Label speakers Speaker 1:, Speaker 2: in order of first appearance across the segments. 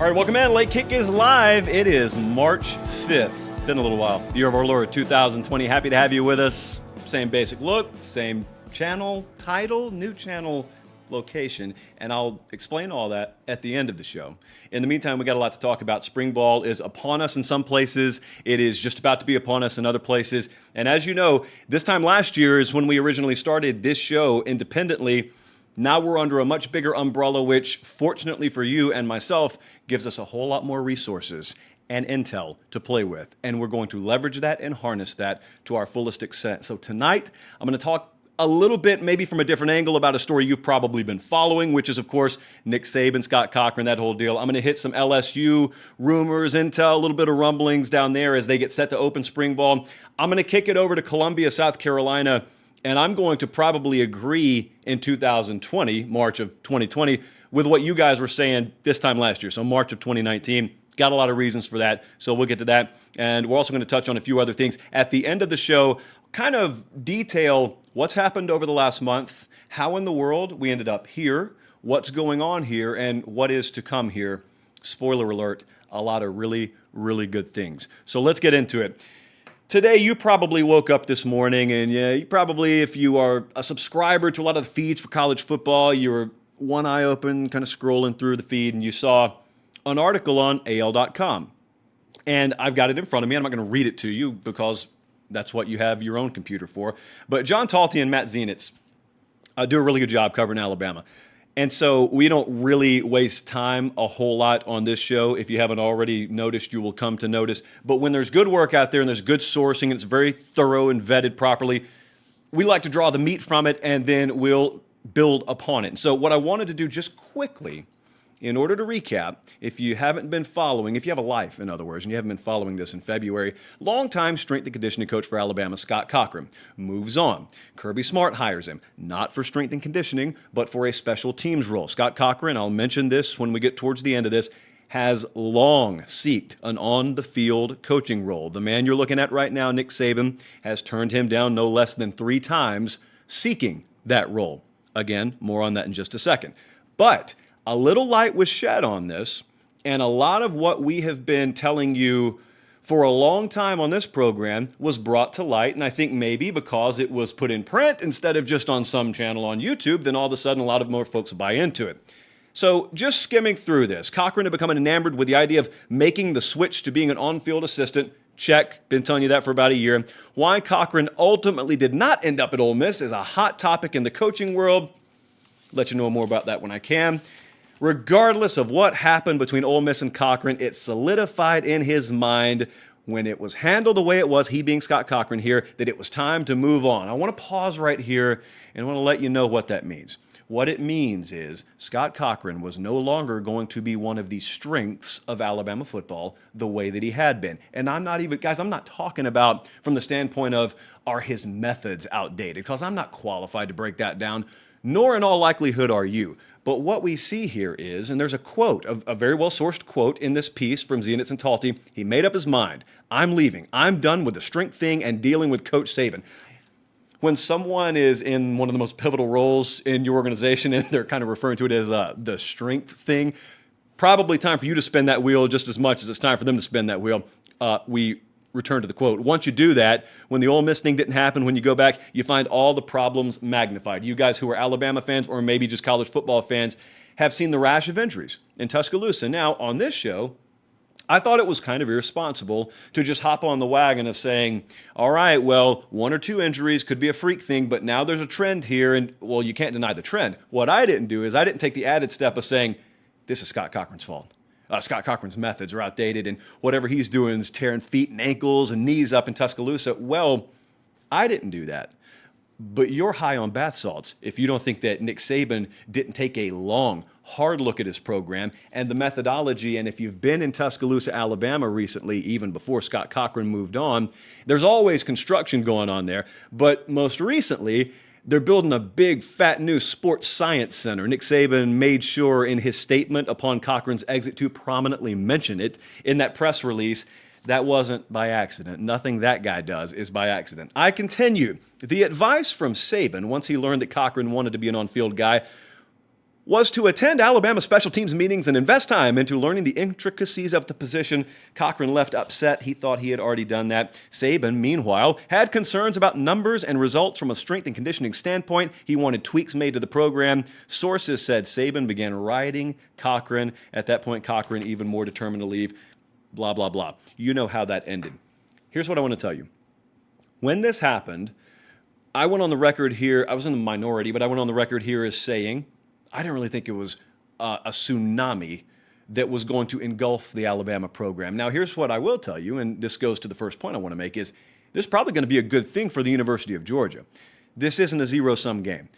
Speaker 1: All right, welcome in. Late Kick is live. It is March 5th. Been a little while. Year of our Lord 2020. Happy to have you with us. Same basic look, same channel title, new channel location, and I'll explain all that at the end of the show. In the meantime, we got a lot to talk about. Spring ball is upon us in some places. It is just about to be upon us in other places. And as you know, this time last year is when we originally started this show independently. Now we're under a much bigger umbrella, which fortunately for you and myself gives us a whole lot more resources and intel to play with. And we're going to leverage that and harness that to our fullest extent. So tonight, I'm going to talk a little bit, maybe from a different angle, about a story you've probably been following, which is, of course, Nick Saban, Scott Cochran, that whole deal. I'm going to hit some LSU rumors, intel, a little bit of rumblings down there as they get set to open spring ball. I'm going to kick it over to Columbia, South Carolina, and I'm going to probably agree in 2020, March of 2020, with what you guys were saying this time last year, so March of 2019. Got a lot of reasons for that, so we'll get to that. And we're also going to touch on a few other things. At the end of the show, kind of detail what's happened over the last month, how in the world we ended up here, what's going on here, and what is to come here. Spoiler alert, a lot of really, really good things. So let's get into it. Today, you probably woke up this morning, and you probably, if you are a subscriber to a lot of the feeds for college football, you were one eye open, kind of scrolling through the feed, and you saw an article on AL.com. And I've got it in front of me. I'm not going to read it to you because that's what you have your own computer for. But John Talty and Matt Zenitz do a really good job covering Alabama. And so we don't really waste time a whole lot on this show. If you haven't already noticed, you will come to notice. But when there's good work out there and there's good sourcing and it's very thorough and vetted properly, we like to draw the meat from it and then we'll build upon it. And so what I wanted to do just quickly, in order to recap, if you haven't been following, if you have a life, in other words, and you haven't been following this in February, longtime strength and conditioning coach for Alabama, Scott Cochran, moves on. Kirby Smart hires him, not for strength and conditioning, but for a special teams role. Scott Cochran, I'll mention this when we get towards the end of this, has long sought an on-the-field coaching role. The man you're looking at right now, Nick Saban, has turned him down no less than 3 times seeking that role. Again, more on that in just a second. But a little light was shed on this, and a lot of what we have been telling you for a long time on this program was brought to light, and I think maybe because it was put in print instead of just on some channel on YouTube, then all of a sudden a lot of more folks buy into it. So just skimming through this, Cochran had become enamored with the idea of making the switch to being an on-field assistant. Check, been telling you that for about a year. Why Cochran ultimately did not end up at Ole Miss is a hot topic in the coaching world. Let you know more about that when I can. Regardless of what happened between Ole Miss and Cochran, it solidified in his mind when it was handled the way it was, he being Scott Cochran here, that it was time to move on. I want to pause right here and I want to let you know what that means. What it means is Scott Cochran was no longer going to be one of the strengths of Alabama football the way that he had been. And I'm not even, guys, I'm not talking about from the standpoint of are his methods outdated, because I'm not qualified to break that down, nor in all likelihood are you. But what we see here is, and there's a quote, a very well-sourced quote in this piece from Zenitz and Talty. He made up his mind. I'm leaving. I'm done with the strength thing and dealing with Coach Saban. When someone is in one of the most pivotal roles in your organization and they're kind of referring to it as the strength thing, probably time for you to spin that wheel just as much as it's time for them to spin that wheel. We return to the quote. Once you do that, when the Ole Miss thing didn't happen, when you go back, you find all the problems magnified. You guys who are Alabama fans or maybe just college football fans have seen the rash of injuries in Tuscaloosa. Now, on this show, I thought it was kind of irresponsible to just hop on the wagon of saying, all right, well, 1 or 2 injuries could be a freak thing, but now there's a trend here, and, well, you can't deny the trend. What I didn't do is I didn't take the added step of saying, this is Scott Cochran's fault. Scott Cochran's methods are outdated, and whatever he's doing is tearing feet and ankles and knees up in Tuscaloosa. Well, I didn't do that. But you're high on bath salts if you don't think that Nick Saban didn't take a long, hard look at his program and the methodology. And if you've been in Tuscaloosa, Alabama recently, even before Scott Cochran moved on, there's always construction going on there. But most recently, they're building a big, fat new sports science center. Nick Saban made sure in his statement upon Cochran's exit to prominently mention it in that press release. That wasn't by accident. Nothing that guy does is by accident. I continue. The advice from Saban, once he learned that Cochran wanted to be an on-field guy, was to attend Alabama special teams meetings and invest time into learning the intricacies of the position. Cochran left upset. He thought he had already done that. Saban, meanwhile, had concerns about numbers and results from a strength and conditioning standpoint. He wanted tweaks made to the program. Sources said Saban began riding Cochran. At that point, Cochran even more determined to leave. Blah, blah, blah. You know how that ended. Here's what I want to tell you. When this happened, I went on the record here. I was in the minority, but I went on the record here as saying I didn't really think it was a tsunami that was going to engulf the Alabama program. Now, here's what I will tell you, and this goes to the first point I want to make, is this is probably going to be a good thing for the University of Georgia. This isn't a zero-sum game.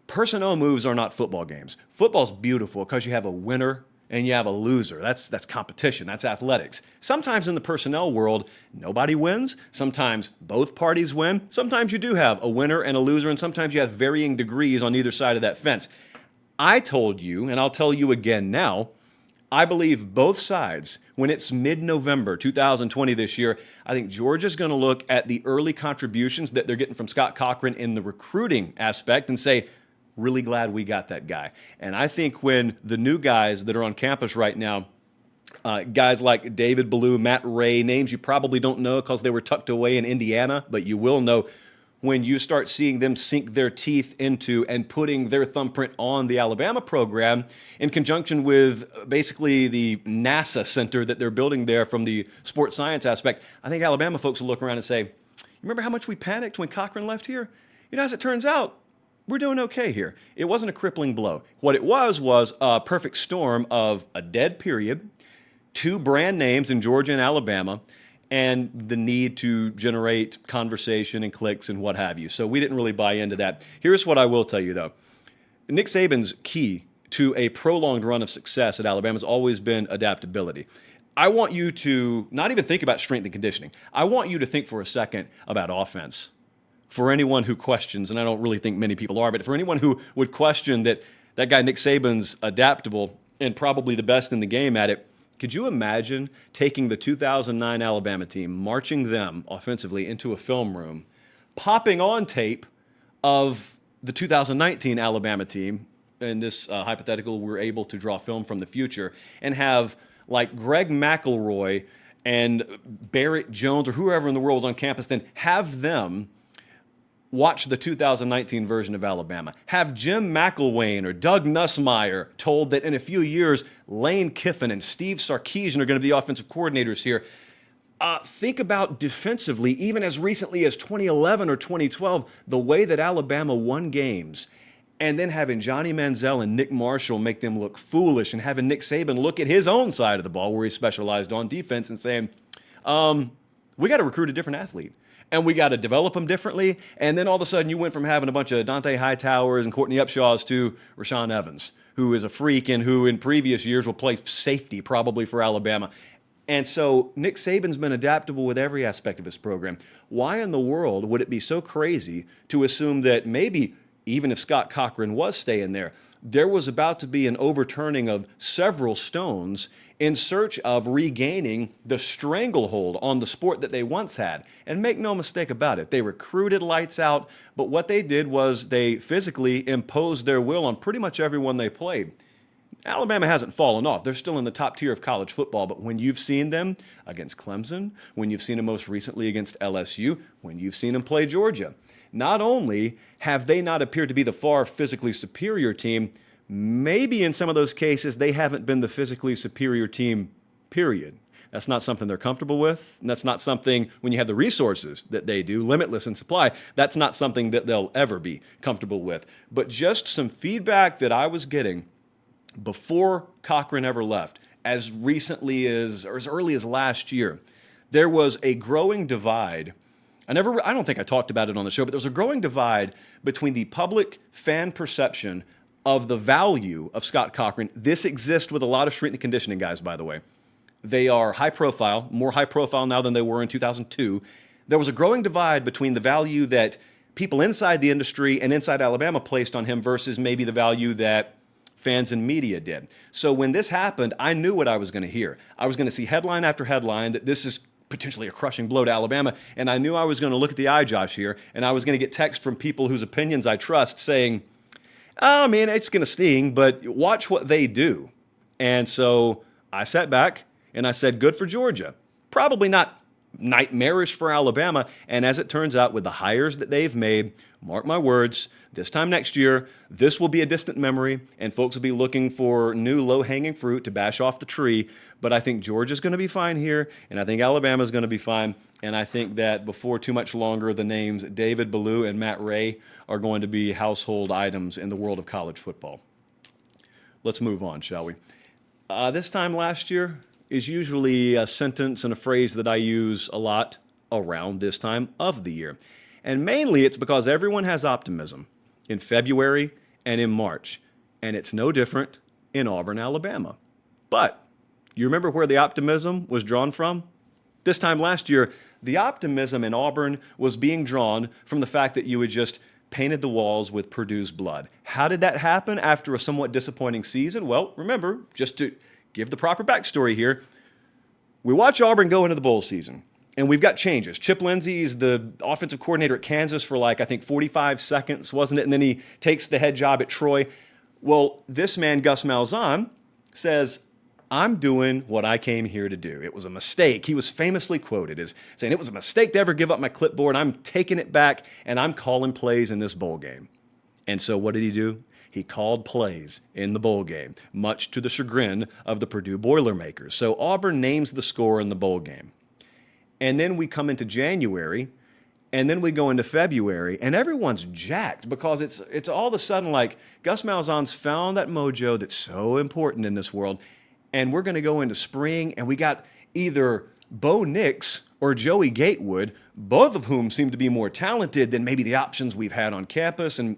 Speaker 1: Personnel moves are not football games. Football's beautiful because you have a winner and you have a loser. That's competition. That's athletics. Sometimes in the personnel world, nobody wins. Sometimes both parties win. Sometimes you do have a winner and a loser, and sometimes you have varying degrees on either side of that fence. I told you, and I'll tell you again now, I believe both sides, when it's mid-November 2020 this year, I think Georgia's going to look at the early contributions that they're getting from Scott Cochran in the recruiting aspect and say, really glad we got that guy. And I think when the new guys that are on campus right now, guys like David Ballou, Matt Ray, names you probably don't know because they were tucked away in Indiana, but you will know when you start seeing them sink their teeth into and putting their thumbprint on the Alabama program in conjunction with basically the NASA center that they're building there from the sports science aspect, I think Alabama folks will look around and say, you remember how much we panicked when Cochran left here? You know, as it turns out, we're doing okay here. It wasn't a crippling blow. What it was a perfect storm of a dead period, two brand names in Georgia and Alabama, and the need to generate conversation and clicks and what have you. So we didn't really buy into that. Here's what I will tell you, though. Nick Saban's key to a prolonged run of success at Alabama has always been adaptability. I want you to not even think about strength and conditioning. I want you to think for a second about offense. For anyone who questions, and I don't really think many people are, but for anyone who would question that guy Nick Saban's adaptable and probably the best in the game at it, could you imagine taking the 2009 Alabama team, marching them offensively into a film room, popping on tape of the 2019 Alabama team, in this hypothetical, we're able to draw film from the future, and have like Greg McElroy and Barrett Jones or whoever in the world is on campus, then have them watch the 2019 version of Alabama. Have Jim McElwain or Doug Nussmeier told that in a few years, Lane Kiffin and Steve Sarkisian are going to be offensive coordinators here. Think about defensively, even as recently as 2011 or 2012, the way that Alabama won games, and then having Johnny Manziel and Nick Marshall make them look foolish, and having Nick Saban look at his own side of the ball where he specialized on defense and saying, we got to recruit a different athlete. And we got to develop them differently. And then all of a sudden you went from having a bunch of Dante Hightowers and Courtney Upshaws to Rashaan Evans, who is a freak and who in previous years will play safety probably for Alabama. And so Nick Saban's been adaptable with every aspect of his program. Why in the world would it be so crazy to assume that maybe even if Scott Cochran was staying there was about to be an overturning of several stones in search of regaining the stranglehold on the sport that they once had. And make no mistake about it, they recruited lights out, but what they did was they physically imposed their will on pretty much everyone they played. Alabama hasn't fallen off. They're still in the top tier of college football, but when you've seen them against Clemson, when you've seen them most recently against LSU, when you've seen them play Georgia, not only have they not appeared to be the far physically superior team, maybe in some of those cases, they haven't been the physically superior team, period. That's not something they're comfortable with. And that's not something, when you have the resources that they do, limitless in supply, that's not something that they'll ever be comfortable with. But just some feedback that I was getting before Cochran ever left, as recently as, or as early as last year, there was a growing divide. I don't think I talked about it on the show, but there was a growing divide between the public fan perception of the value of Scott Cochran. This exists with a lot of strength and conditioning guys, by the way. They are high profile, more high profile now than they were in 2002. There was a growing divide between the value that people inside the industry and inside Alabama placed on him versus maybe the value that fans and media did. So when this happened, I knew what I was going to hear. I was going to see headline after headline that this is potentially a crushing blow to Alabama, and I knew I was going to look at the eye, Josh, here, and I was going to get text from people whose opinions I trust saying, I mean, it's going to sting, but watch what they do. And so I sat back and I said, good for Georgia. Probably not nightmarish for Alabama. And as it turns out, with the hires that they've made, mark my words, this time next year, this will be a distant memory, and folks will be looking for new low-hanging fruit to bash off the tree. But I think Georgia's going to be fine here, and I think Alabama's going to be fine. And I think that before too much longer, the names David Ballou and Matt Ray are going to be household items in the world of college football. Let's move on, shall we? This time last year is usually a sentence and a phrase that I use a lot around this time of the year. And mainly it's because everyone has optimism in February and in March. And it's no different in Auburn, Alabama. But you remember where the optimism was drawn from? This time last year, the optimism in Auburn was being drawn from the fact that you had just painted the walls with Purdue's blood. How did that happen after a somewhat disappointing season? Well, remember, just to give the proper backstory here, we watch Auburn go into the bowl season, and we've got changes. Chip Lindsey's the offensive coordinator at Kansas for I think 45 seconds, wasn't it? And then he takes the head job at Troy. Well, this man, Gus Malzahn, says, I'm doing what I came here to do. It was a mistake. He was famously quoted as saying, it was a mistake to ever give up my clipboard. I'm taking it back, and I'm calling plays in this bowl game. And so what did he do? He called plays in the bowl game, much to the chagrin of the Purdue Boilermakers. So Auburn names the score in the bowl game. And then we come into January, and then we go into February, and everyone's jacked because it's all of a sudden like Gus Malzahn's found that mojo that's so important in this world. And we're going to go into spring, and we got either Bo Nix or Joey Gatewood, both of whom seem to be more talented than maybe the options we've had on campus. And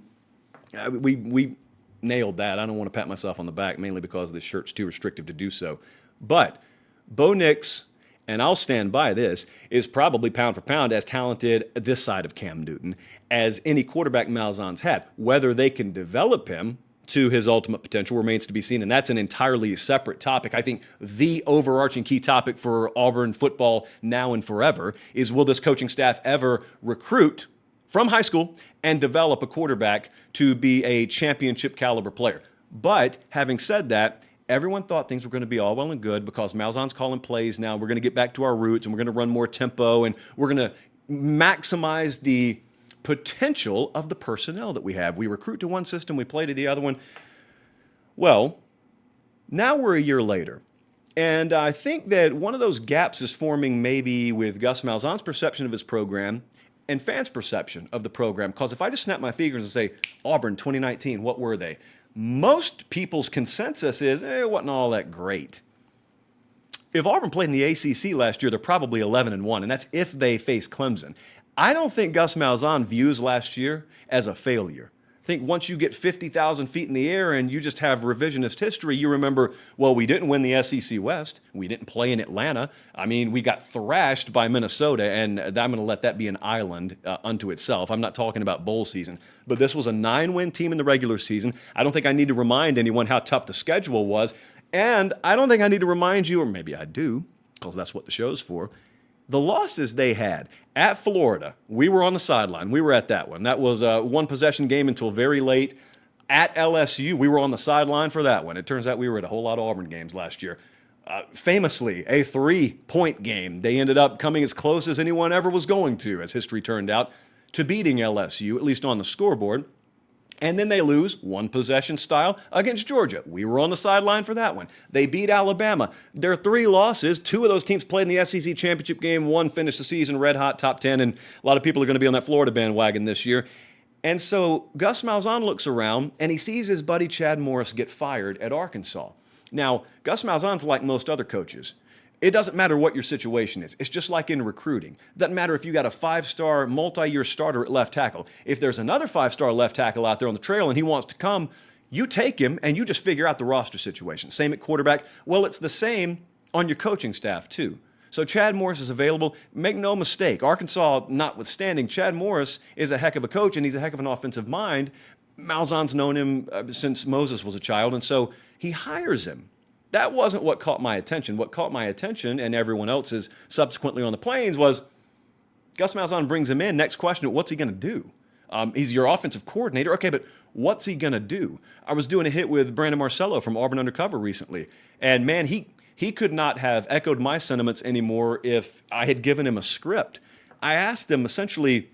Speaker 1: we nailed that. I don't want to pat myself on the back, mainly because the shirt's too restrictive to do so. But Bo Nix, and I'll stand by this, is probably pound for pound as talented this side of Cam Newton as any quarterback Malzahn's had. Whether they can develop him to his ultimate potential remains to be seen, and that's an entirely separate topic. I think the overarching key topic for Auburn football now and forever is, will this coaching staff ever recruit from high school and develop a quarterback to be a championship caliber player? But having said that, everyone thought things were going to be all well and good because Malzahn's calling plays now. We're going to get back to our roots, and we're going to run more tempo, and we're going to maximize the potential of the personnel that we have. We recruit to one system, we play to the other one. Well, now we're a year later, and I think that one of those gaps is forming maybe with Gus Malzahn's perception of his program and fans' perception of the program. Because if I just snap my fingers and say, Auburn 2019, what were they? Most people's consensus is, it wasn't all that great. If Auburn played in the ACC last year, they're probably 11-1, and that's if they face Clemson. I don't think Gus Malzahn views last year as a failure. I think once you get 50,000 feet in the air and you just have revisionist history, you remember, well, we didn't win the SEC West. We didn't play in Atlanta. I mean, we got thrashed by Minnesota, and I'm going to let that be an island unto itself. I'm not talking about bowl season. But this was a 9-win team in the regular season. I don't think I need to remind anyone how tough the schedule was. And I don't think I need to remind you, or maybe I do, because that's what the show's for, the losses they had. At Florida, we were on the sideline. We were at that one. That was a one-possession game until very late. At LSU, we were on the sideline for that one. It turns out we were at a whole lot of Auburn games last year. Famously, a 3-point game. They ended up coming as close as anyone ever was going to, as history turned out, to beating LSU, at least on the scoreboard. And then they lose one possession style against Georgia. We were on the sideline for that one. They beat Alabama. Their 3 losses, 2 of those teams played in the SEC championship game. One finished the season red hot, top 10, and a lot of people are going to be on that Florida bandwagon this year. And so Gus Malzahn looks around, and he sees his buddy Chad Morris get fired at Arkansas. Now, Gus Malzahn's like most other coaches. It doesn't matter what your situation is. It's just like in recruiting. It doesn't matter if you got a 5-star multi-year starter at left tackle. If there's another 5-star left tackle out there on the trail and he wants to come, you take him and you just figure out the roster situation. Same at quarterback. Well, it's the same on your coaching staff too. So Chad Morris is available. Make no mistake, Arkansas notwithstanding, Chad Morris is a heck of a coach and he's a heck of an offensive mind. Malzahn's known him since Moses was a child, and so he hires him. That wasn't what caught my attention. What caught my attention, and everyone else's subsequently on the plains, was Gus Malzahn brings him in. Next question, what's he going to do? He's your offensive coordinator. Okay, but what's he going to do? I was doing a hit with Brandon Marcello from Auburn Undercover recently, and man, he could not have echoed my sentiments anymore if I had given him a script. I asked him essentially,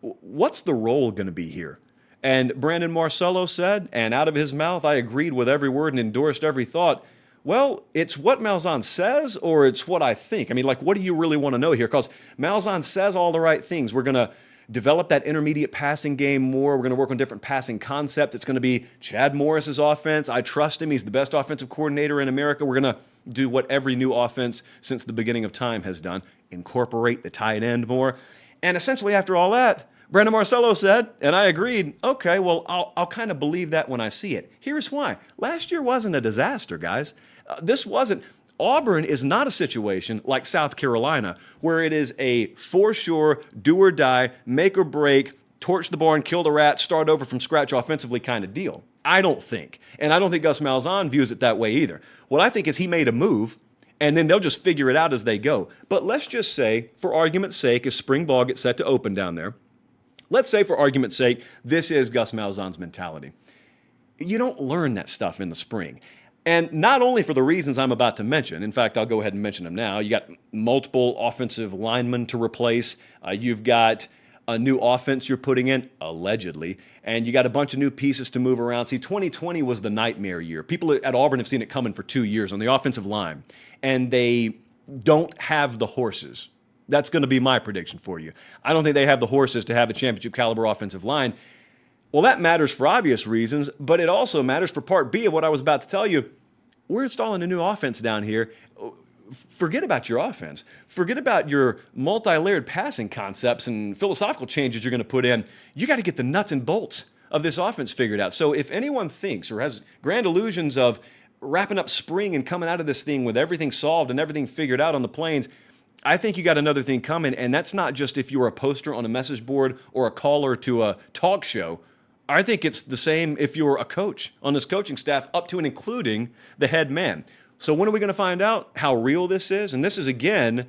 Speaker 1: what's the role going to be here? And Brandon Marcello said, and out of his mouth, I agreed with every word and endorsed every thought. Well, it's what Malzahn says or it's what I think. I mean, like, what do you really want to know here? Because Malzahn says all the right things. We're going to develop that intermediate passing game more. We're going to work on different passing concepts. It's going to be Chad Morris's offense. I trust him. He's the best offensive coordinator in America. We're going to do what every new offense since the beginning of time has done, incorporate the tight end more. And essentially after all that, Brandon Marcello said, and I agreed, okay, well, I'll kind of believe that when I see it. Here's why. Last year wasn't a disaster, guys. This wasn't. Auburn is not a situation like South Carolina where it is a for sure, do or die, make or break, torch the barn, kill the rat, start over from scratch offensively kind of deal. I don't think. And I don't think Gus Malzahn views it that way either. What I think is he made a move, and then they'll just figure it out as they go. But let's just say, for argument's sake, as spring ball gets set to open down there, let's say for argument's sake, this is Gus Malzahn's mentality. You don't learn that stuff in the spring. And not only for the reasons I'm about to mention. In fact, I'll go ahead and mention them now. You got multiple offensive linemen to replace. You've got a new offense you're putting in, allegedly. And you got a bunch of new pieces to move around. See, 2020 was the nightmare year. People at Auburn have seen it coming for 2 years on the offensive line. And they don't have the horses. That's going to be my prediction for you. I don't think they have the horses to have a championship caliber offensive line. Well, that matters for obvious reasons, but it also matters for part B of what I was about to tell you. We're installing a new offense down here. Forget about your offense. Forget about your multi-layered passing concepts and philosophical changes you're going to put in. You got to get the nuts and bolts of this offense figured out. So if anyone thinks or has grand illusions of wrapping up spring and coming out of this thing with everything solved and everything figured out on the plains, I think you got another thing coming, and that's not just if you're a poster on a message board or a caller to a talk show. I think it's the same if you're a coach on this coaching staff, up to and including the head man. So when are we going to find out how real this is? And this is, again,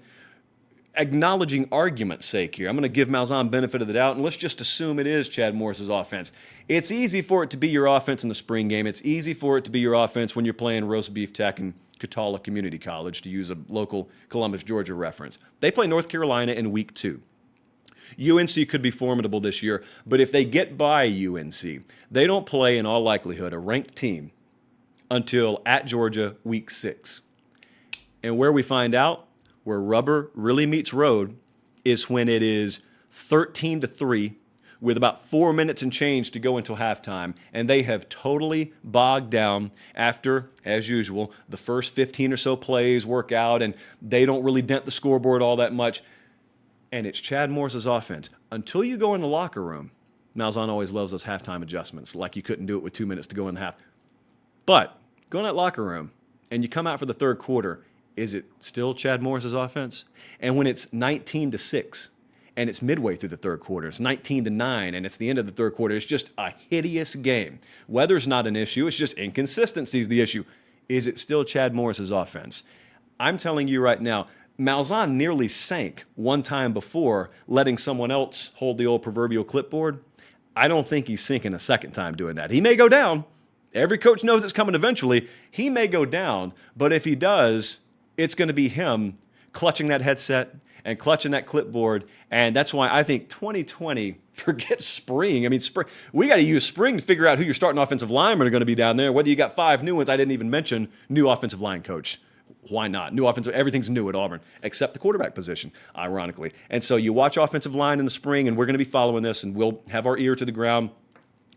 Speaker 1: acknowledging argument's sake here. I'm going to give Malzahn benefit of the doubt, and let's just assume it is Chad Morris's offense. It's easy for it to be your offense in the spring game. It's easy for it to be your offense when you're playing Roast Beef Tech and Catawba Community College, to use a local Columbus, Georgia reference. They play North Carolina in week 2. UNC could be formidable this year, but if they get by UNC, they don't play, in all likelihood, a ranked team until at Georgia week 6. And where we find out where rubber really meets road is when it is 13-3 with about 4 minutes and change to go until halftime, and they have totally bogged down after, as usual, the first 15 or so plays work out, and they don't really dent the scoreboard all that much. And it's Chad Morris's offense. Until you go in the locker room, Malzahn always loves those halftime adjustments, like you couldn't do it with 2 minutes to go in the half. But go in that locker room, and you come out for the third quarter, is it still Chad Morris's offense? And when it's 19-6, and it's midway through the third quarter, it's 19-9, and it's the end of the third quarter, it's just a hideous game. Weather's not an issue, it's just inconsistency's the issue. Is it still Chad Morris's offense? I'm telling you right now, Malzahn nearly sank one time before letting someone else hold the old proverbial clipboard. I don't think he's sinking a second time doing that. He may go down. Every coach knows it's coming eventually. He may go down, but if he does, it's going to be him clutching that headset and clutching that clipboard, and that's why I think 2020, forget spring. I mean, spring. We got to use spring to figure out who your starting offensive linemen are going to be down there, whether you got 5 new ones. I didn't even mention new offensive line coach. Why not? New offensive, everything's new at Auburn, except the quarterback position, ironically. And so you watch offensive line in the spring, and we're going to be following this, and we'll have our ear to the ground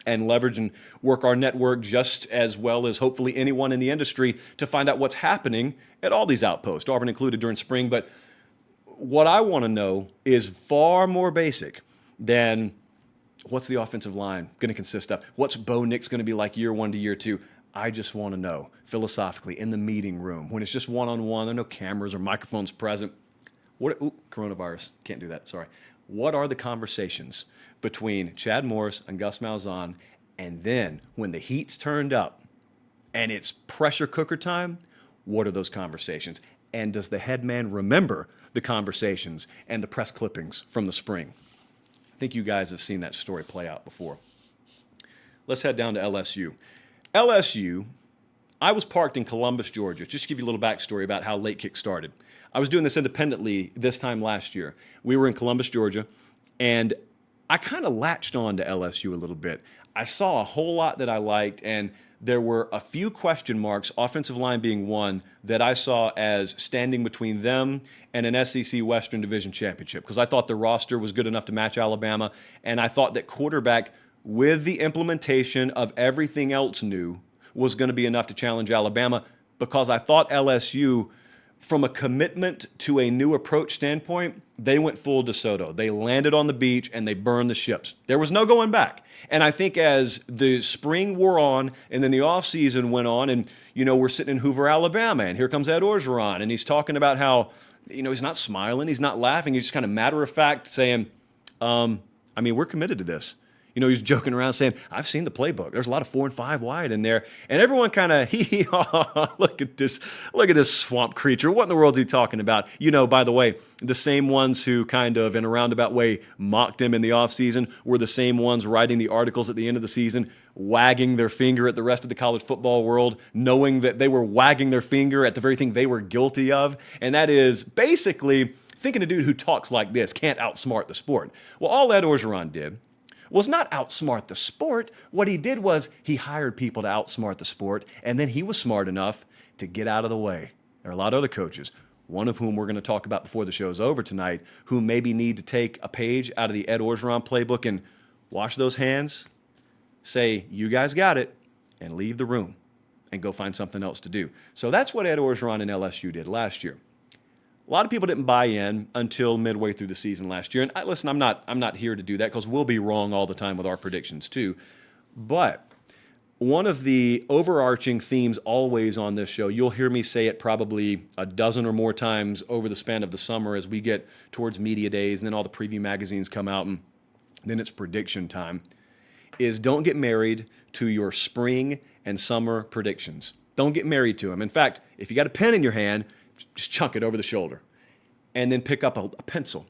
Speaker 1: and leverage and work our network just as well as hopefully anyone in the industry to find out what's happening at all these outposts, Auburn included, during spring. But what I want to know is far more basic than what's the offensive line going to consist of? What's Bo Nix going to be like year 1 to year 2? I just want to know, philosophically, in the meeting room, when it's just one-on-one, there are no cameras or microphones present. Coronavirus, can't do that, sorry. What are the conversations between Chad Morris and Gus Malzahn? And then, when the heat's turned up and it's pressure cooker time, what are those conversations? And does the head man remember the conversations and the press clippings from the spring? think you guys have seen that story play out before. Let's head down to LSU. LSU, I was parked in Columbus, Georgia. Just to give you a little backstory about how Late Kick started. I was doing this independently this time last year. We were in Columbus, Georgia, and I kind of latched on to LSU a little bit. I saw a whole lot that I liked, and there were a few question marks, offensive line being one, that I saw as standing between them and an SEC Western Division championship, because I thought the roster was good enough to match Alabama, and I thought that quarterback, with the implementation of everything else new, was going to be enough to challenge Alabama, because I thought LSU, from a commitment to a new approach standpoint, they went full DeSoto. They landed on the beach and they burned the ships. There was no going back. And I think as the spring wore on and then the offseason went on, and, we're sitting in Hoover, Alabama, and here comes Ed Orgeron, and he's talking about how, he's not smiling, he's not laughing, he's just kind of matter of fact saying, we're committed to this. He's joking around saying, I've seen the playbook. There's a lot of 4 and 5 wide in there. And everyone kind of, look at this swamp creature. What in the world is he talking about? By the way, the same ones who kind of, in a roundabout way, mocked him in the offseason were the same ones writing the articles at the end of the season, wagging their finger at the rest of the college football world, knowing that they were wagging their finger at the very thing they were guilty of. And that is basically thinking a dude who talks like this can't outsmart the sport. Well, all Ed Orgeron did was not outsmart the sport. What he did was he hired people to outsmart the sport, and then he was smart enough to get out of the way. There are a lot of other coaches, one of whom we're going to talk about before the show's over tonight, who maybe need to take a page out of the Ed Orgeron playbook and wash those hands, say, you guys got it, and leave the room and go find something else to do. So that's what Ed Orgeron and LSU did last year. A lot of people didn't buy in until midway through the season last year. And listen, I'm not here to do that, because we'll be wrong all the time with our predictions too. But one of the overarching themes always on this show, you'll hear me say it probably a dozen or more times over the span of the summer as we get towards media days and then all the preview magazines come out and then it's prediction time, is don't get married to your spring and summer predictions. Don't get married to them. In fact, if you got a pen in your hand, just chunk it over the shoulder and then pick up a pencil.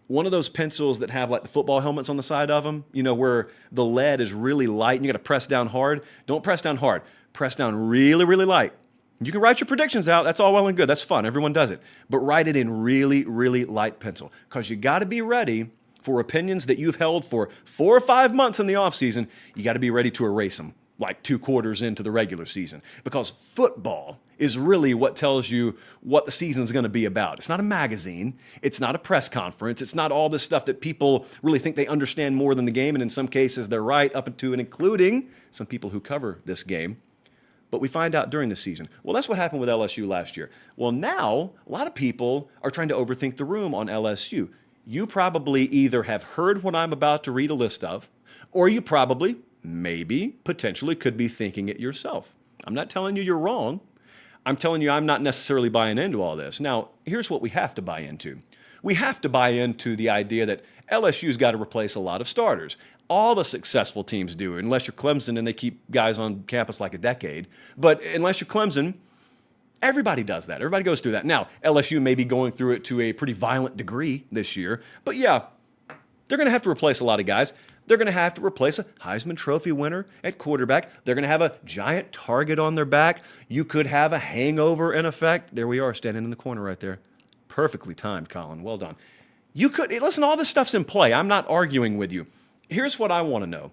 Speaker 1: One of those pencils that have like the football helmets on the side of them, where the lead is really light and you got to press down hard. Don't press down hard. Press down really, really light. You can write your predictions out. That's all well and good. That's fun. Everyone does it. But write it in really, really light pencil, because you got to be ready for opinions that you've held for 4 or 5 months in the offseason. You got to be ready to erase them like 2 quarters into the regular season, because football is really what tells you what the season's going to be about. It's not a magazine. It's not a press conference. It's not all this stuff that people really think they understand more than the game, and in some cases they're right, up to and including some people who cover this game. But we find out during the season. Well, that's what happened with LSU last year. Well, now a lot of people are trying to overthink the room on LSU. You probably either have heard what I'm about to read a list of, or you probably, maybe, potentially could be thinking it yourself. I'm not telling you you're wrong. I'm telling you I'm not necessarily buying into all this. Now, here's what we have to buy into. We have to buy into the idea that LSU's got to replace a lot of starters. All the successful teams do, unless you're Clemson and they keep guys on campus like a decade. But unless you're Clemson, everybody does that. Everybody goes through that. Now, LSU may be going through it to a pretty violent degree this year. But yeah, they're going to have to replace a lot of guys. They're going to have to replace a Heisman Trophy winner at quarterback. They're going to have a giant target on their back. You could have a hangover in effect. There we are, standing in the corner right there. Perfectly timed, Colin. Well done. You could, listen, all this stuff's in play. I'm not arguing with you. Here's what I want to know.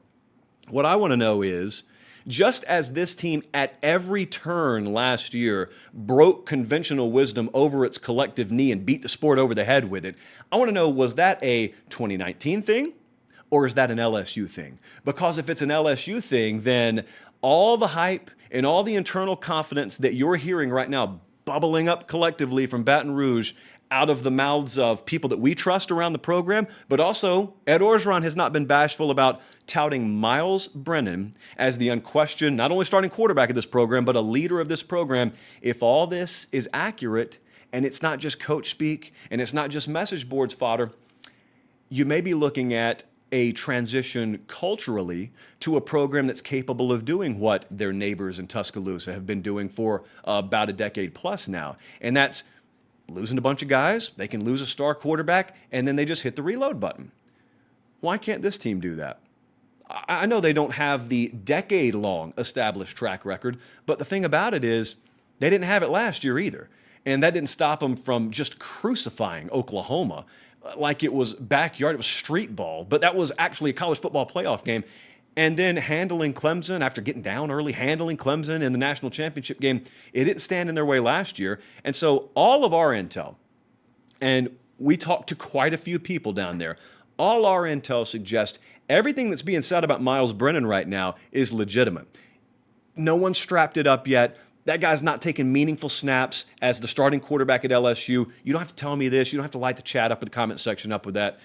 Speaker 1: What I want to know is, just as this team at every turn last year broke conventional wisdom over its collective knee and beat the sport over the head with it, I want to know, was that a 2019 thing? Or is that an LSU thing? Because if it's an LSU thing, then all the hype and all the internal confidence that you're hearing right now bubbling up collectively from Baton Rouge out of the mouths of people that we trust around the program, but also Ed Orgeron has not been bashful about touting Miles Brennan as the unquestioned, not only starting quarterback of this program, but a leader of this program. If all this is accurate and it's not just coach speak and it's not just message boards fodder, you may be looking at a transition culturally to a program that's capable of doing what their neighbors in Tuscaloosa have been doing for about a decade plus now. And that's losing a bunch of guys. They can lose a star quarterback, and then they just hit the reload button. Why can't this team do that? I know they don't have the decade-long established track record, but the thing about it is they didn't have it last year either. And that didn't stop them from just crucifying Oklahoma like it was backyard, it was street ball, but that was actually a college football playoff game. And then handling Clemson after getting down early, handling Clemson in the national championship game, it didn't stand in their way last year. And so all of our intel, and we talked to quite a few people down there, all our intel suggests everything that's being said about Miles Brennan right now is legitimate. No one's strapped it up yet. That guy's not taking meaningful snaps as the starting quarterback at LSU. You don't have to tell me this. You don't have to light the chat up in the comment section up with that.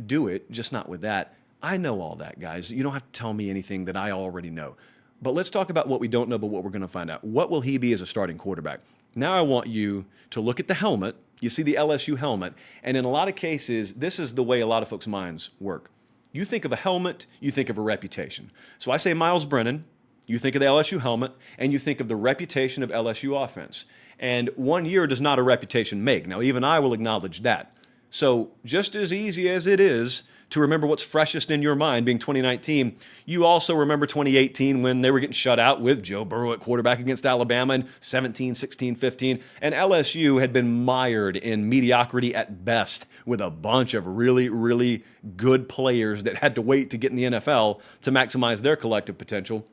Speaker 1: Do it, just not with that. I know all that, guys. You don't have to tell me anything that I already know. But let's talk about what we don't know, but what we're going to find out. What will he be as a starting quarterback? Now I want you to look at the helmet. You see the LSU helmet. And in a lot of cases, this is the way a lot of folks' minds work. You think of a helmet, you think of a reputation. So I say Miles Brennan, you think of the LSU helmet, and you think of the reputation of LSU offense. And 1 year does not a reputation make. Now, even I will acknowledge that. So just as easy as it is to remember what's freshest in your mind, being 2019, you also remember 2018 when they were getting shut out with Joe Burrow at quarterback against Alabama in 17, 16, 15. And LSU had been mired in mediocrity at best with a bunch of really, really good players that had to wait to get in the NFL to maximize their collective potential.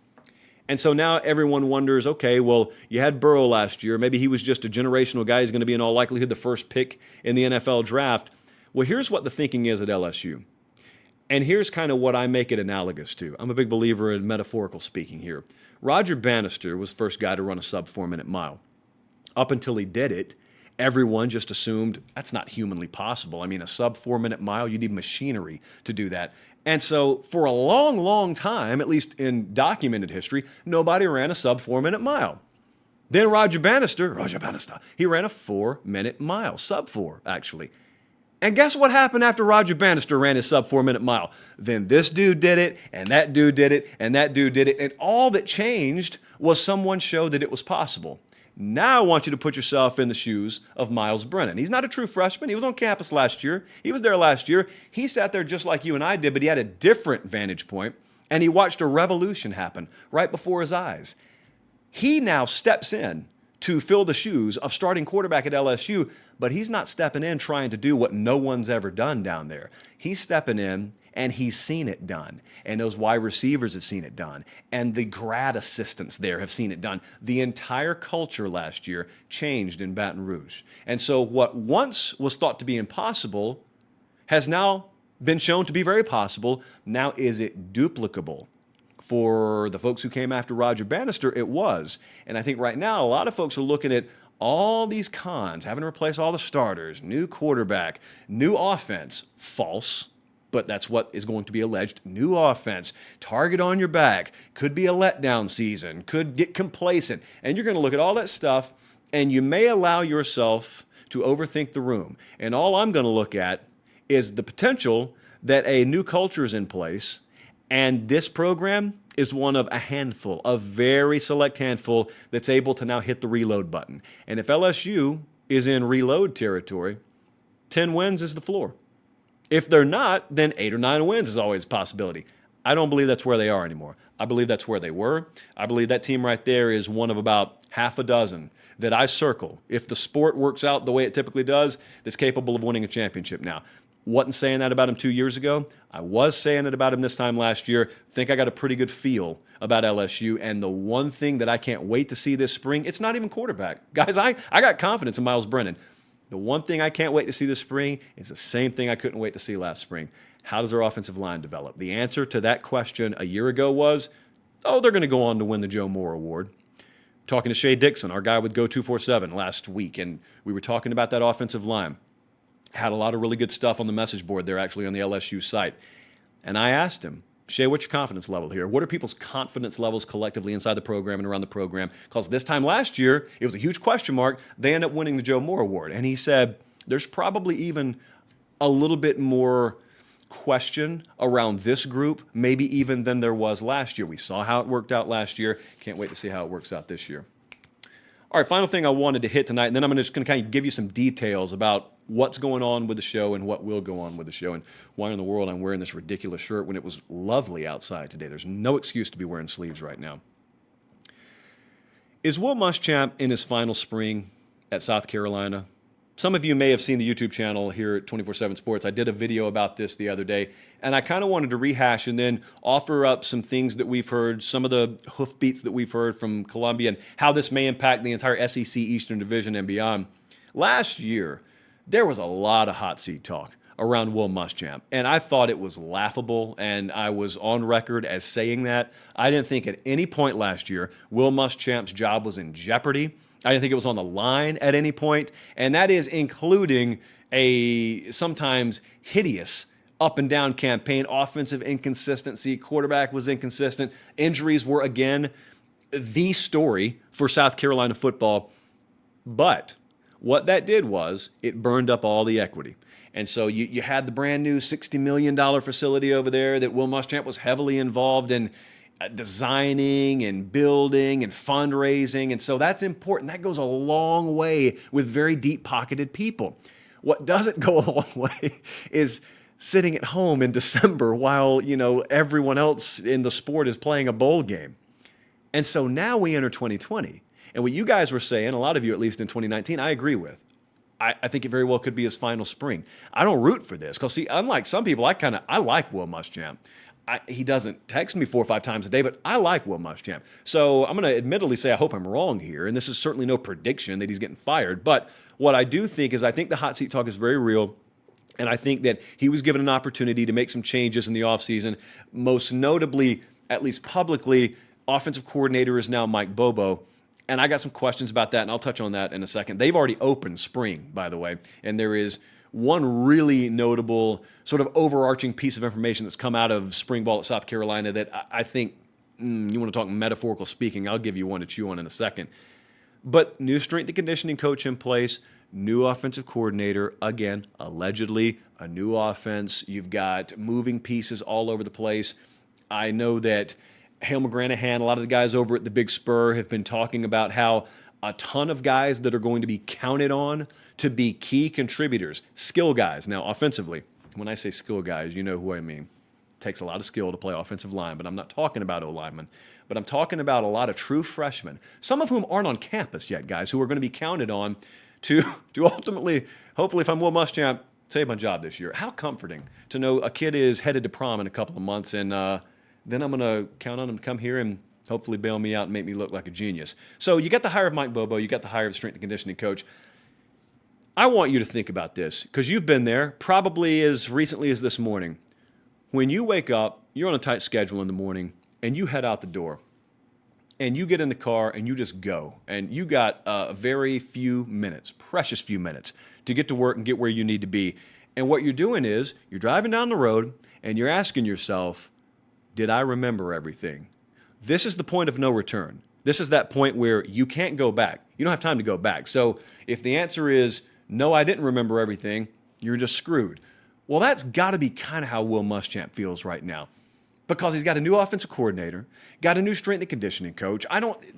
Speaker 1: And so now everyone wonders, okay, well, you had Burrow last year. Maybe he was just a generational guy. He's going to be in all likelihood the first pick in the NFL draft. Well, here's what the thinking is at LSU. And here's kind of what I make it analogous to. I'm a big believer in metaphorical speaking here. Roger Bannister was the first guy to run a sub 4-minute mile. Up until he did it, everyone just assumed that's not humanly possible. I mean, a sub 4-minute mile, you need machinery to do that. And so for a long, long time, at least in documented history, nobody ran a sub 4-minute mile. Then Roger Bannister, he ran a 4-minute mile, sub 4 actually. And guess what happened after Roger Bannister ran his sub 4-minute mile? Then this dude did it, and that dude did it, and that dude did it, and all that changed was someone showed that it was possible. Now I want you to put yourself in the shoes of Miles Brennan. He's not a true freshman. He was on campus last year. He was there last year. He sat there just like you and I did, but he had a different vantage point, and he watched a revolution happen right before his eyes. He now steps in to fill the shoes of starting quarterback at LSU, but he's not stepping in trying to do what no one's ever done down there. He's stepping in and he's seen it done. And those wide receivers have seen it done. And the grad assistants there have seen it done. The entire culture last year changed in Baton Rouge. And so what once was thought to be impossible has now been shown to be very possible. Now is it duplicable? For the folks who came after Roger Bannister, it was. And I think right now a lot of folks are looking at all these cons, having to replace all the starters, new quarterback, new offense. False, but that's what is going to be alleged. New offense, target on your back, could be a letdown season, could get complacent. And you're going to look at all that stuff, and you may allow yourself to overthink the room. And all I'm going to look at is the potential that a new culture is in place. And this program is one of a handful, a very select handful that's able to now hit the reload button. And if LSU is in reload territory, 10 wins is the floor. If they're not, then 8 or 9 wins is always a possibility. I don't believe that's where they are anymore. I believe that's where they were. I believe that team right there is one of about half a dozen that I circle. If the sport works out the way it typically does, that's capable of winning a championship now. Wasn't saying that about him 2 years ago. I was saying it about him this time last year. Think I got a pretty good feel about LSU. And the one thing that I can't wait to see this spring, it's not even quarterback. Guys, I got confidence in Miles Brennan. The one thing I can't wait to see this spring is the same thing I couldn't wait to see last spring. How does their offensive line develop? The answer to that question a year ago was, they're going to go on to win the Joe Moore Award. Talking to Shea Dixon, our guy with Go 247 last week, and we were talking about that offensive line. Had a lot of really good stuff on the message board there, actually, on the LSU site. And I asked him, Shea, what's your confidence level here? What are people's confidence levels collectively inside the program and around the program? Because this time last year, it was a huge question mark. They ended up winning the Joe Moore Award. And he said, there's probably even a little bit more question around this group, maybe even than there was last year. We saw how it worked out last year. Can't wait to see how it works out this year. All right, final thing I wanted to hit tonight, and then I'm just going to kind of give you some details about what's going on with the show and what will go on with the show and why in the world I'm wearing this ridiculous shirt when it was lovely outside today. There's no excuse to be wearing sleeves right now. Is Will Muschamp in his final spring at South Carolina? Some of you may have seen the YouTube channel here at 24/7 Sports. I did a video about this the other day, and I kind of wanted to rehash and then offer up some things that we've heard, some of the hoofbeats that we've heard from Columbia, and how this may impact the entire SEC Eastern Division and beyond. Last year, there was a lot of hot seat talk around Will Muschamp, and I thought it was laughable, and I was on record as saying that. I didn't think at any point last year Will Muschamp's job was in jeopardy. I didn't think it was on the line at any point, and that is including a sometimes hideous up and down campaign, offensive inconsistency, quarterback was inconsistent, injuries were again the story for South Carolina football. But what that did was it burned up all the equity. And so you had the brand new $60 million facility over there that Will Muschamp was heavily involved in designing and building and fundraising. And so that's important. That goes a long way with very deep-pocketed people. What doesn't go a long way is sitting at home in December while, everyone else in the sport is playing a bowl game. And so now we enter 2020. And what you guys were saying, a lot of you at least in 2019, I agree with. I think it very well could be his final spring. I don't root for this because, see, unlike some people, I like Will Muschamp. He doesn't text me 4 or 5 times a day, but I like Will Muschamp. So I'm going to admittedly say I hope I'm wrong here, and this is certainly no prediction that he's getting fired. But what I do think is I think the hot seat talk is very real, and I think that he was given an opportunity to make some changes in the offseason. Most notably, at least publicly, offensive coordinator is now Mike Bobo. And I got some questions about that, and I'll touch on that in a second. They've already opened spring, by the way, and there is one really notable sort of overarching piece of information that's come out of spring ball at South Carolina that I think, you want to talk metaphorical speaking, I'll give you one to chew on in a second. But new strength and conditioning coach in place, new offensive coordinator, again, allegedly a new offense. You've got moving pieces all over the place. I know that Hale McGranahan, a lot of the guys over at the Big Spur have been talking about how a ton of guys that are going to be counted on to be key contributors, skill guys. Now, offensively, when I say skill guys, you know who I mean. It takes a lot of skill to play offensive line, but I'm not talking about O-linemen. But I'm talking about a lot of true freshmen, some of whom aren't on campus yet, guys, who are going to be counted on to ultimately, hopefully, if I'm Will Muschamp, save my job this year. How comforting to know a kid is headed to prom in a couple of months, and then I'm going to count on him to come here and hopefully bail me out and make me look like a genius. So you got the hire of Mike Bobo. You got the hire of the strength and conditioning coach. I want you to think about this because you've been there probably as recently as this morning. When you wake up, you're on a tight schedule in the morning, and you head out the door, and you get in the car, and you just go. And you got a very few minutes, precious few minutes, to get to work and get where you need to be. And what you're doing is you're driving down the road, and you're asking yourself, did I remember everything? This is the point of no return. This is that point where you can't go back. You don't have time to go back. So if the answer is, no, I didn't remember everything, you're just screwed. Well, that's got to be kind of how Will Muschamp feels right now because he's got a new offensive coordinator, got a new strength and conditioning coach.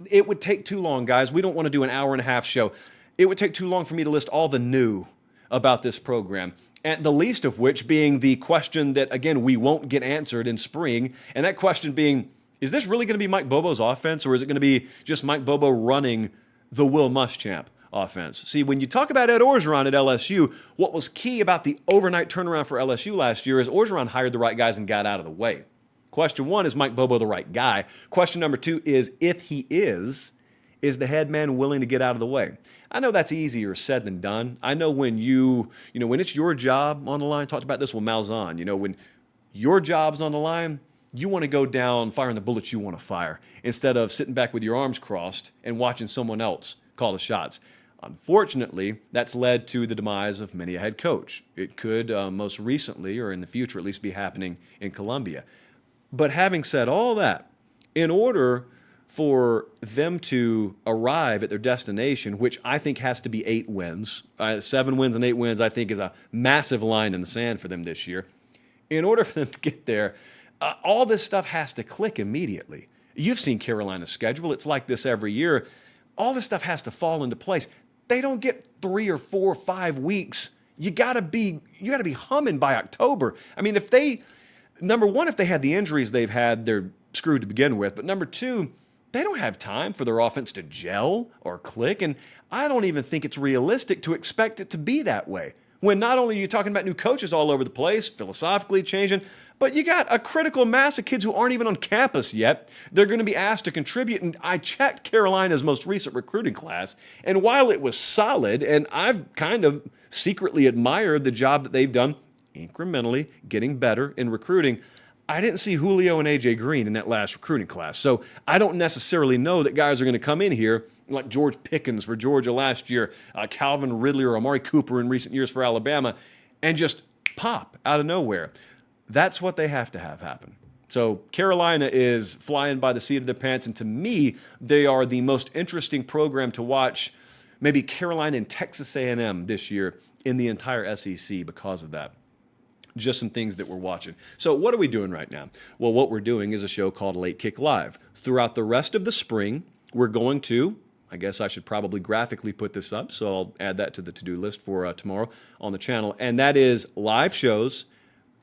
Speaker 1: It would take too long, guys. We don't want to do an hour and a half show. It would take too long for me to list all the new about this program. And the least of which being the question that, again, we won't get answered in spring. And that question being, is this really going to be Mike Bobo's offense, or is it going to be just Mike Bobo running the Will Muschamp offense? See, when you talk about Ed Orgeron at LSU, what was key about the overnight turnaround for LSU last year is Orgeron hired the right guys and got out of the way. Question one, is Mike Bobo the right guy? Question number two is, if he is the head man willing to get out of the way? I know that's easier said than done. I know when when it's your job on the line, talked about this with Malzahn, when your job's on the line, you want to go down firing the bullets you want to fire instead of sitting back with your arms crossed and watching someone else call the shots. Unfortunately, that's led to the demise of many a head coach. It could most recently, or in the future at least, be happening in Columbia. But having said all that, in order for them to arrive at their destination, which I think has to be 8 wins, 7 wins and 8 wins, I think is a massive line in the sand for them this year. In order for them to get there, all this stuff has to click immediately. You've seen Carolina's schedule. It's like this every year. all this stuff has to fall into place. They don't get 3 or 4 or 5 weeks. You gotta be humming by October. I mean, number one, if they had the injuries they've had, they're screwed to begin with. But number two, they don't have time for their offense to gel or click. And I don't even think it's realistic to expect it to be that way. When not only are you talking about new coaches all over the place, philosophically changing, but you got a critical mass of kids who aren't even on campus yet. They're going to be asked to contribute. And I checked Carolina's most recent recruiting class, and while it was solid, and I've kind of secretly admired the job that they've done incrementally getting better in recruiting, I didn't see Julio and A.J. Green in that last recruiting class. So I don't necessarily know that guys are going to come in here like George Pickens for Georgia last year, Calvin Ridley or Amari Cooper in recent years for Alabama, and just pop out of nowhere. That's what they have to have happen. So Carolina is flying by the seat of their pants, and to me, they are the most interesting program to watch, maybe Carolina and Texas A&M this year in the entire SEC because of that. Just some things that we're watching. So what are we doing right now? Well, what we're doing is a show called Late Kick Live. Throughout the rest of the spring, we're going to, I guess I should probably graphically put this up, so I'll add that to the to-do list for tomorrow on the channel, and that is live shows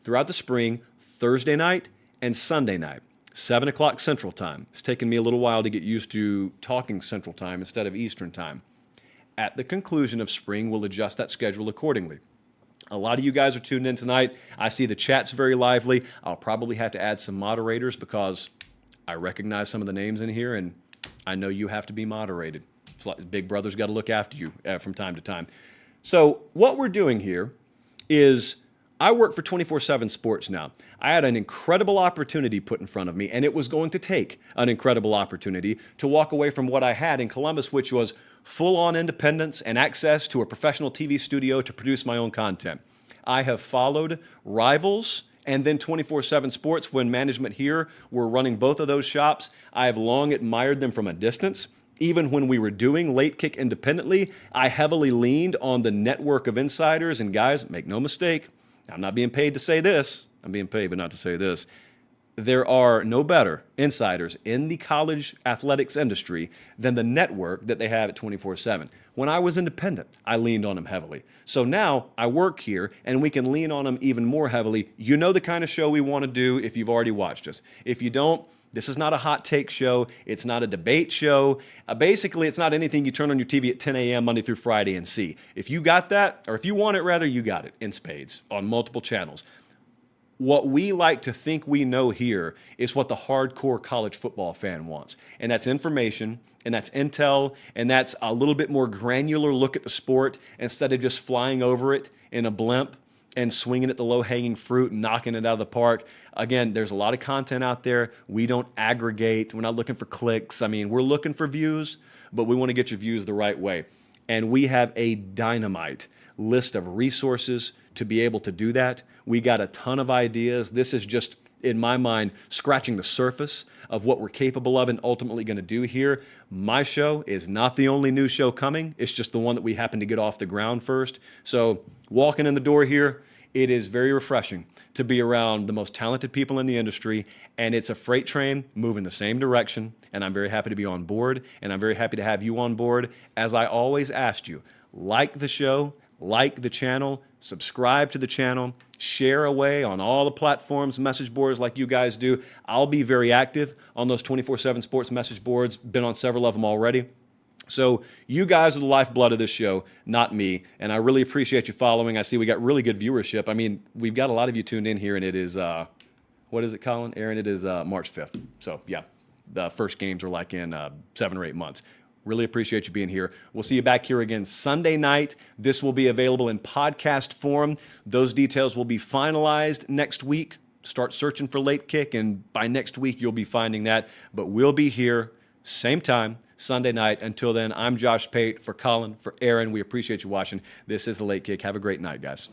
Speaker 1: throughout the spring, Thursday night and Sunday night, 7 o'clock Central Time. It's taken me a little while to get used to talking Central Time instead of Eastern Time. At the conclusion of spring, we'll adjust that schedule accordingly. A lot of you guys are tuned in tonight. I see the chat's very lively. I'll probably have to add some moderators because I recognize some of the names in here, and I know you have to be moderated. It's like Big Brother's got to look after you from time to time. So what we're doing here is I work for 24/7 Sports now. I had an incredible opportunity put in front of me, and it was going to take an incredible opportunity to walk away from what I had in Columbus, which was full-on independence and access to a professional TV studio to produce my own content. I have followed Rivals and then 24/7 Sports when management here were running both of those shops. I have long admired them from a distance. Even when we were doing Late Kick independently, I heavily leaned on the network of insiders. And guys, make no mistake, I'm not being paid to say this. I'm being paid, but not to say this. There are no better insiders in the college athletics industry than the network that they have at 24/7. When I was independent, I leaned on them heavily. So now I work here, and we can lean on them even more heavily. You know the kind of show we want to do if you've already watched us. If you don't, this is not a hot take show. It's not a debate show. Basically, it's not anything you turn on your TV at 10 a.m. Monday through Friday and see. If you got that, or if you want it rather, you got it in spades on multiple channels. What we like to think we know here is what the hardcore college football fan wants. And that's information, and that's intel, and that's a little bit more granular look at the sport instead of just flying over it in a blimp and swinging at the low-hanging fruit and knocking it out of the park. Again, there's a lot of content out there. We don't aggregate. We're not looking for clicks. I mean, we're looking for views, but we want to get your views the right way. And we have a dynamite list of resources to be able to do that. We got a ton of ideas. This is just, in my mind, scratching the surface of what we're capable of and ultimately going to do here. My show is not the only new show coming. It's just the one that we happen to get off the ground first. So walking in the door here, it is very refreshing to be around the most talented people in the industry, and it's a freight train moving the same direction, and I'm very happy to be on board, and I'm very happy to have you on board. As I always asked you, like the show, like the channel, subscribe to the channel, share away on all the platforms, message boards like you guys do. I'll be very active on those 24/7 Sports message boards, been on several of them already. So you guys are the lifeblood of this show, not me, and I really appreciate you following. I see we got really good viewership. I mean, we've got a lot of you tuned in here, and it is, what is it, Colin? Aaron, it is March 5th. So, yeah, the first games are like in 7 or 8 months. Really appreciate you being here. We'll see you back here again Sunday night. This will be available in podcast form. Those details will be finalized next week. Start searching for Late Kick, and by next week, you'll be finding that. But we'll be here, same time, Sunday night. Until then, I'm Josh Pate for Colin, for Aaron. We appreciate you watching. This is the Late Kick. Have a great night, guys.